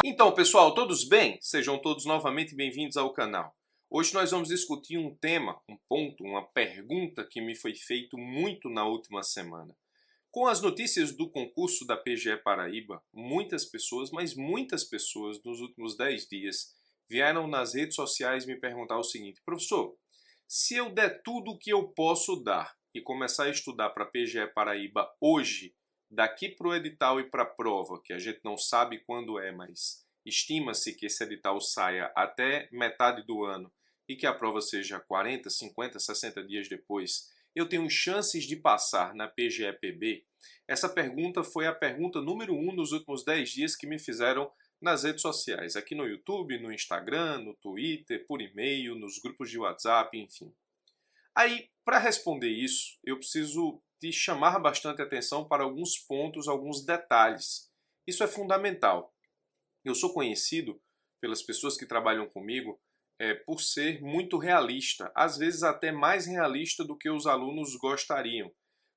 Então, pessoal, todos bem? Sejam todos novamente bem-vindos ao canal. Hoje nós vamos discutir um tema, um ponto, uma pergunta que me foi feito muito na última semana. Com as notícias do concurso da PGE Paraíba, muitas pessoas, mas muitas pessoas, nos últimos 10 dias, vieram nas redes sociais me perguntar o seguinte: professor, se eu der tudo o que eu posso dar e começar a estudar para a PGE Paraíba hoje, daqui para o edital e para a prova, que a gente não sabe quando é, mas estima-se que esse edital saia até metade do ano e que a prova seja 40, 50, 60 dias depois, eu tenho chances de passar na PGE-PB? Essa pergunta foi a pergunta número 1 nos últimos 10 dias que me fizeram nas redes sociais, aqui no YouTube, no Instagram, no Twitter, por e-mail, nos grupos de WhatsApp, enfim. Aí, para responder isso, eu preciso te chamar bastante atenção para alguns pontos, alguns detalhes. Isso é fundamental. Eu sou conhecido pelas pessoas que trabalham comigo por ser muito realista, às vezes até mais realista do que os alunos gostariam.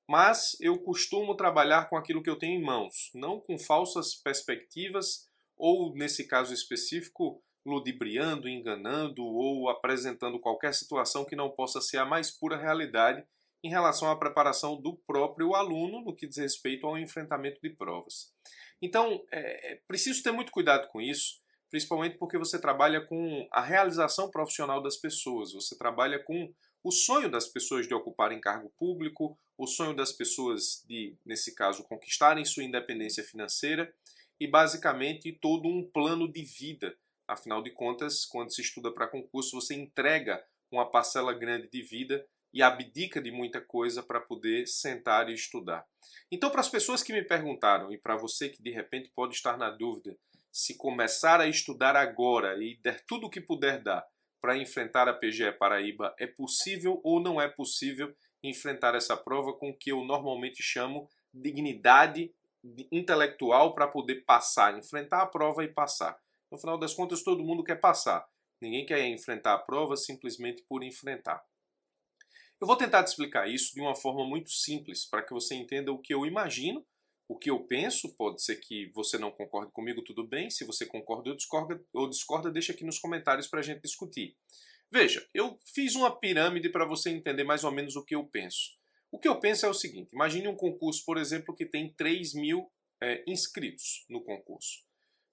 Mas eu costumo trabalhar com aquilo que eu tenho em mãos, não com falsas perspectivas ou, nesse caso específico, ludibriando, enganando ou apresentando qualquer situação que não possa ser a mais pura realidade em relação à preparação do próprio aluno no que diz respeito ao enfrentamento de provas. Então, é preciso ter muito cuidado com isso, principalmente porque você trabalha com a realização profissional das pessoas, você trabalha com o sonho das pessoas de ocuparem cargo público, o sonho das pessoas de, nesse caso, conquistarem sua independência financeira e, basicamente, todo um plano de vida. Afinal de contas, quando se estuda para concurso, você entrega uma parcela grande de vida e abdica de muita coisa para poder sentar e estudar. Então, para as pessoas que me perguntaram, e para você que de repente pode estar na dúvida, se começar a estudar agora e der tudo o que puder dar para enfrentar a PGE Paraíba, é possível ou não é possível enfrentar essa prova com o que eu normalmente chamo de dignidade intelectual para poder passar, enfrentar a prova e passar. No final das contas, todo mundo quer passar. Ninguém quer enfrentar a prova simplesmente por enfrentar. Eu vou tentar te explicar isso de uma forma muito simples, para que você entenda o que eu imagino, o que eu penso. Pode ser que você não concorde comigo, tudo bem. Se você concorda ou discorda, deixa aqui nos comentários para a gente discutir. Veja, eu fiz uma pirâmide para você entender mais ou menos o que eu penso. O que eu penso é o seguinte: imagine um concurso, por exemplo, que tem 3.000 inscritos no concurso.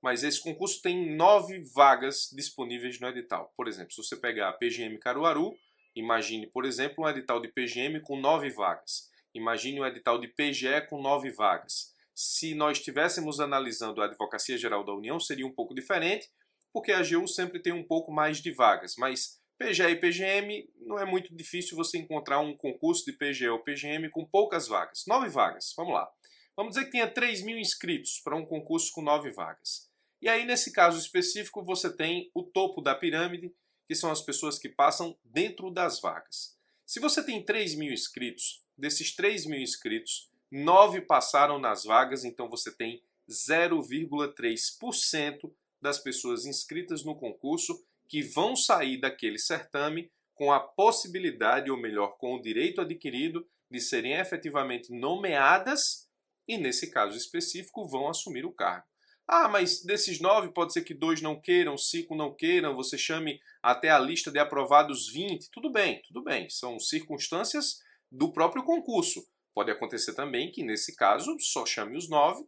Mas esse concurso tem 9 vagas disponíveis no edital. Por exemplo, se você pegar a PGM Caruaru, imagine, por exemplo, um edital de PGM com 9 vagas. Imagine um edital de PGE com 9 vagas. Se nós estivéssemos analisando a Advocacia Geral da União, seria um pouco diferente, porque a AGU sempre tem um pouco mais de vagas. Mas PGE e PGM, não é muito difícil você encontrar um concurso de PGE ou PGM com poucas vagas. 9 vagas, vamos lá. Vamos dizer que tenha 3.000 inscritos para um concurso com 9 vagas. E aí, nesse caso específico, você tem o topo da pirâmide, que são as pessoas que passam dentro das vagas. Se você tem 3.000 inscritos, desses 3.000 inscritos, 9 passaram nas vagas, então você tem 0,3% das pessoas inscritas no concurso que vão sair daquele certame com a possibilidade, ou melhor, com o direito adquirido de serem efetivamente nomeadas e, nesse caso específico, vão assumir o cargo. Ah, mas desses 9 pode ser que 2 não queiram, 5 não queiram, você chame até a lista de aprovados 20. Tudo bem, são circunstâncias do próprio concurso. Pode acontecer também que, nesse caso, só chame os 9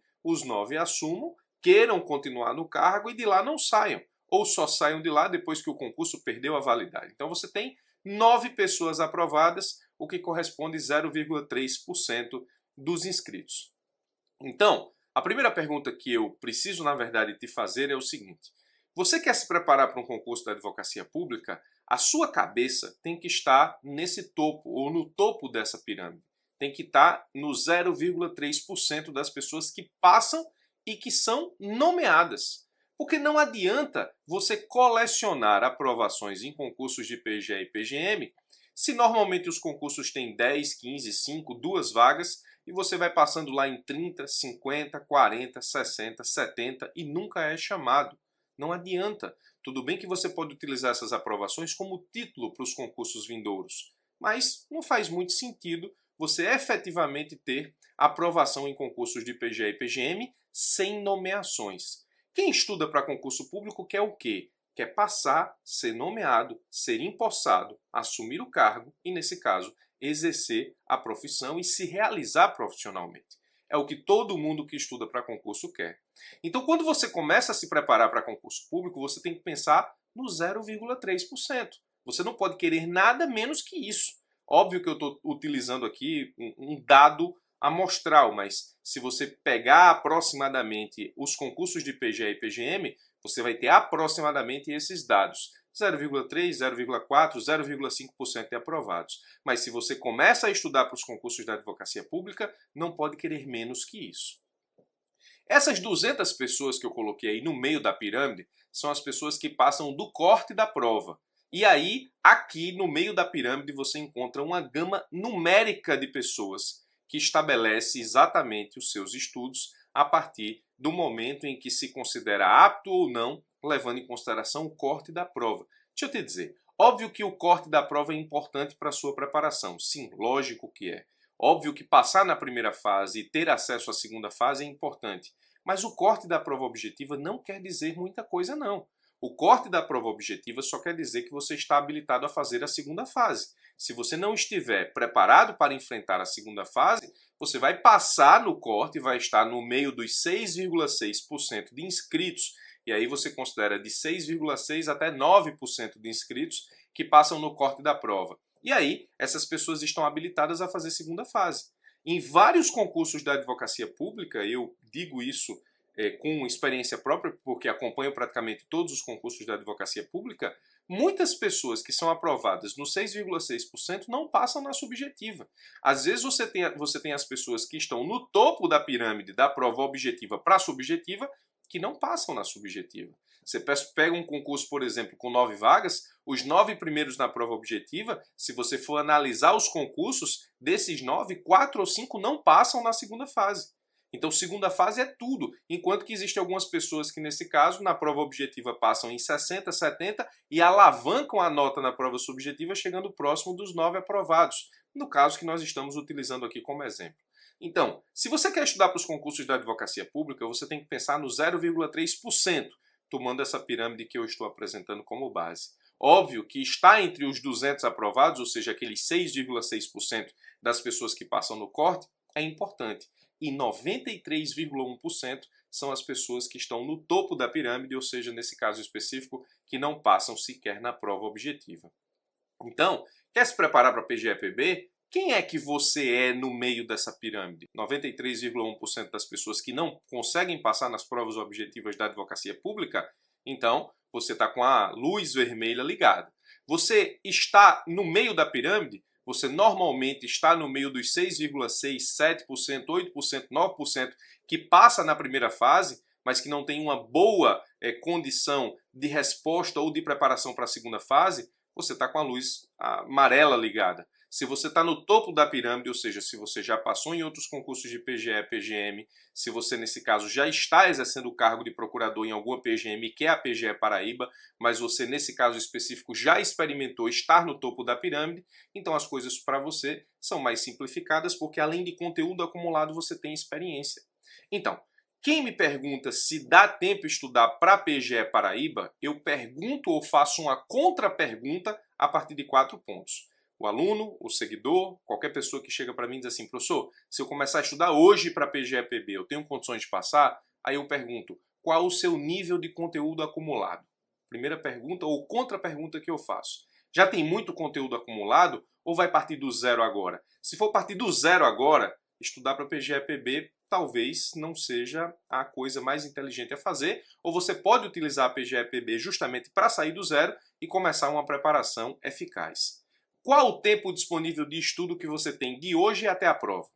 assumam, queiram continuar no cargo e de lá não saiam. Ou só saiam de lá depois que o concurso perdeu a validade. Então você tem 9 pessoas aprovadas, o que corresponde a 0,3% dos inscritos. Então, a primeira pergunta que eu preciso, na verdade, te fazer é o seguinte: você quer se preparar para um concurso da advocacia pública? A sua cabeça tem que estar nesse topo, ou no topo dessa pirâmide. Tem que estar no 0,3% das pessoas que passam e que são nomeadas. Porque não adianta você colecionar aprovações em concursos de PGE e PGM se normalmente os concursos têm 10, 15, 5, 2 vagas e você vai passando lá em 30, 50, 40, 60, 70 e nunca é chamado. Não adianta. Tudo bem que você pode utilizar essas aprovações como título para os concursos vindouros, mas não faz muito sentido você efetivamente ter aprovação em concursos de PGE e PGM sem nomeações. Quem estuda para concurso público quer o quê? Quer passar, ser nomeado, ser empossado, assumir o cargo e, nesse caso, exercer a profissão e se realizar profissionalmente. É o que todo mundo que estuda para concurso quer. Então, quando você começa a se preparar para concurso público, você tem que pensar no 0,3%. Você não pode querer nada menos que isso. Óbvio que eu estou utilizando aqui um dado amostral, mas se você pegar aproximadamente os concursos de PGE e PGM, você vai ter aproximadamente esses dados. 0,3, 0,4, 0,5% de aprovados. Mas se você começa a estudar para os concursos da advocacia pública, não pode querer menos que isso. Essas 200 pessoas que eu coloquei aí no meio da pirâmide são as pessoas que passam do corte da prova. E aí, aqui no meio da pirâmide, você encontra uma gama numérica de pessoas que estabelece exatamente os seus estudos a partir do momento em que se considera apto ou não, levando em consideração o corte da prova. Deixa eu te dizer, óbvio que o corte da prova é importante para a sua preparação. Sim, lógico que é. Óbvio que passar na primeira fase e ter acesso à segunda fase é importante. Mas o corte da prova objetiva não quer dizer muita coisa, não. O corte da prova objetiva só quer dizer que você está habilitado a fazer a segunda fase. Se você não estiver preparado para enfrentar a segunda fase, você vai passar no corte e vai estar no meio dos 6,6% de inscritos. E aí você considera de 6,6% até 9% de inscritos que passam no corte da prova. E aí, essas pessoas estão habilitadas a fazer segunda fase. Em vários concursos da advocacia pública, eu digo isso com experiência própria, porque acompanho praticamente todos os concursos da advocacia pública, muitas pessoas que são aprovadas no 6,6% não passam na subjetiva. Às vezes você tem as pessoas que estão no topo da pirâmide da prova objetiva para a subjetiva, que não passam na subjetiva. Você pega um concurso, por exemplo, com 9 vagas, os 9 primeiros na prova objetiva, se você for analisar os concursos, desses 9, 4 ou 5 não passam na segunda fase. Então, segunda fase é tudo, enquanto que existem algumas pessoas que, nesse caso, na prova objetiva passam em 60, 70 e alavancam a nota na prova subjetiva, chegando próximo dos 9 aprovados, no caso que nós estamos utilizando aqui como exemplo. Então, se você quer estudar para os concursos da advocacia pública, você tem que pensar no 0,3%, tomando essa pirâmide que eu estou apresentando como base. Óbvio que está entre os 200 aprovados, ou seja, aqueles 6,6% das pessoas que passam no corte, é importante. E 93,1% são as pessoas que estão no topo da pirâmide, ou seja, nesse caso específico, que não passam sequer na prova objetiva. Então, quer se preparar para PGE-PB? Quem é que você é no meio dessa pirâmide? 93,1% das pessoas que não conseguem passar nas provas objetivas da advocacia pública? Então, você está com a luz vermelha ligada. Você está no meio da pirâmide? Você normalmente está no meio dos 6,6%, 7%, 8%, 9% que passa na primeira fase, mas que não tem uma boa condição de resposta ou de preparação para a segunda fase, você está com a luz amarela ligada. Se você está no topo da pirâmide, ou seja, se você já passou em outros concursos de PGE, PGM, se você, nesse caso, já está exercendo o cargo de procurador em alguma PGM, que é a PGE Paraíba, mas você, nesse caso específico, já experimentou estar no topo da pirâmide, então as coisas para você são mais simplificadas, porque além de conteúdo acumulado, você tem experiência. Então, quem me pergunta se dá tempo estudar para a PGE Paraíba, eu pergunto ou faço uma contra-pergunta a partir de 4 pontos. O aluno, o seguidor, qualquer pessoa que chega para mim e diz assim, professor, se eu começar a estudar hoje para PGE-PB, eu tenho condições de passar? Aí eu pergunto, qual o seu nível de conteúdo acumulado? Primeira pergunta ou contra-pergunta que eu faço. Já tem muito conteúdo acumulado ou vai partir do zero agora? Se for partir do zero agora, estudar para PGE-PB talvez não seja a coisa mais inteligente a fazer, ou você pode utilizar a PGE-PB justamente para sair do zero e começar uma preparação eficaz. Qual o tempo disponível de estudo que você tem de hoje até a prova?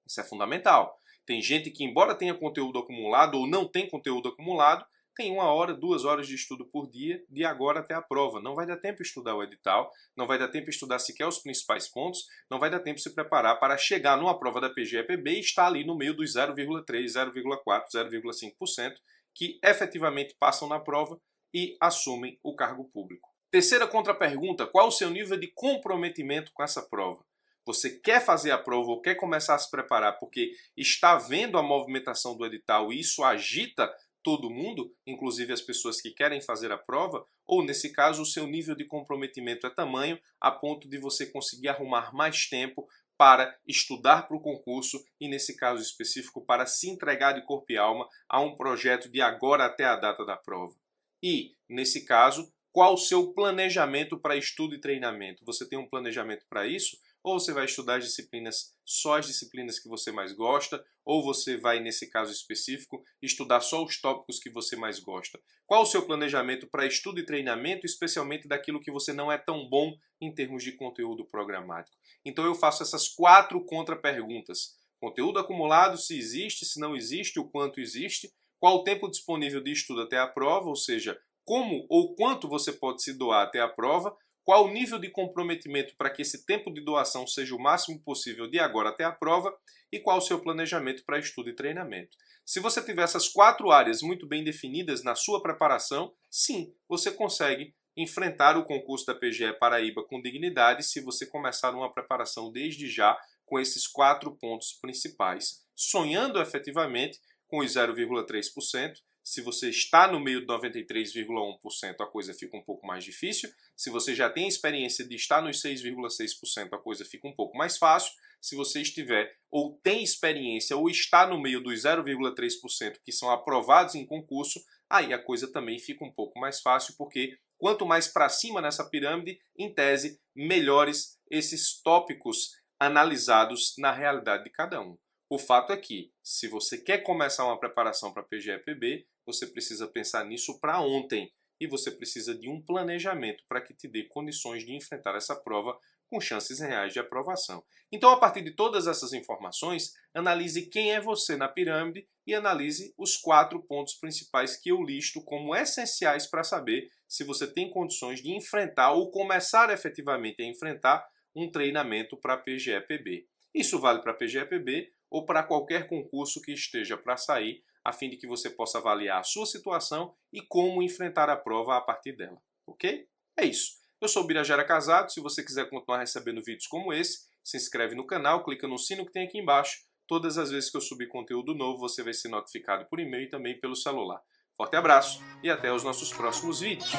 Isso é fundamental. Tem gente que, embora tenha conteúdo acumulado ou não tem conteúdo acumulado, tem 1 hora, 2 horas de estudo por dia, de agora até a prova. Não vai dar tempo de estudar o edital, não vai dar tempo de estudar sequer os principais pontos, não vai dar tempo de se preparar para chegar numa prova da PGE-PB e estar ali no meio dos 0,3%, 0,4%, 0,5% que efetivamente passam na prova e assumem o cargo público. Terceira contra-pergunta, qual o seu nível de comprometimento com essa prova? Você quer fazer a prova ou quer começar a se preparar porque está vendo a movimentação do edital e isso agita todo mundo, inclusive as pessoas que querem fazer a prova, ou nesse caso o seu nível de comprometimento é tamanho a ponto de você conseguir arrumar mais tempo para estudar para o concurso e, nesse caso específico, para se entregar de corpo e alma a um projeto de agora até a data da prova. E, nesse caso, qual o seu planejamento para estudo e treinamento? Você tem um planejamento para isso? Ou você vai estudar as disciplinas, só as disciplinas que você mais gosta, ou você vai, nesse caso específico, estudar só os tópicos que você mais gosta? Qual o seu planejamento para estudo e treinamento, especialmente daquilo que você não é tão bom em termos de conteúdo programático? Então eu faço essas 4 contra-perguntas. Conteúdo acumulado, se existe, se não existe, o quanto existe, qual o tempo disponível de estudo até a prova, ou seja, como ou quanto você pode se doar até a prova, qual o nível de comprometimento para que esse tempo de doação seja o máximo possível de agora até a prova e qual o seu planejamento para estudo e treinamento. Se você tiver essas 4 áreas muito bem definidas na sua preparação, sim, você consegue enfrentar o concurso da PGE Paraíba com dignidade se você começar uma preparação desde já com esses 4 pontos principais, sonhando efetivamente com os 0,3%. Se você está no meio de 93,1%, a coisa fica um pouco mais difícil. Se você já tem experiência de estar nos 6,6%, a coisa fica um pouco mais fácil. Se você estiver ou tem experiência ou está no meio dos 0,3% que são aprovados em concurso, aí a coisa também fica um pouco mais fácil, porque quanto mais para cima nessa pirâmide, em tese, melhores esses tópicos analisados na realidade de cada um. O fato é que, se você quer começar uma preparação para PGE-PB, você precisa pensar nisso para ontem e você precisa de um planejamento para que te dê condições de enfrentar essa prova com chances reais de aprovação. Então, a partir de todas essas informações, analise quem é você na pirâmide e analise os 4 pontos principais que eu listo como essenciais para saber se você tem condições de enfrentar ou começar efetivamente a enfrentar um treinamento para PGE-PB. Isso vale para PGE-PB ou para qualquer concurso que esteja para sair, a fim de que você possa avaliar a sua situação e como enfrentar a prova a partir dela, ok? É isso. Eu sou o Birajara Casado. Se você quiser continuar recebendo vídeos como esse, se inscreve no canal, clica no sino que tem aqui embaixo. Todas as vezes que eu subir conteúdo novo, você vai ser notificado por e-mail e também pelo celular. Forte abraço e até os nossos próximos vídeos.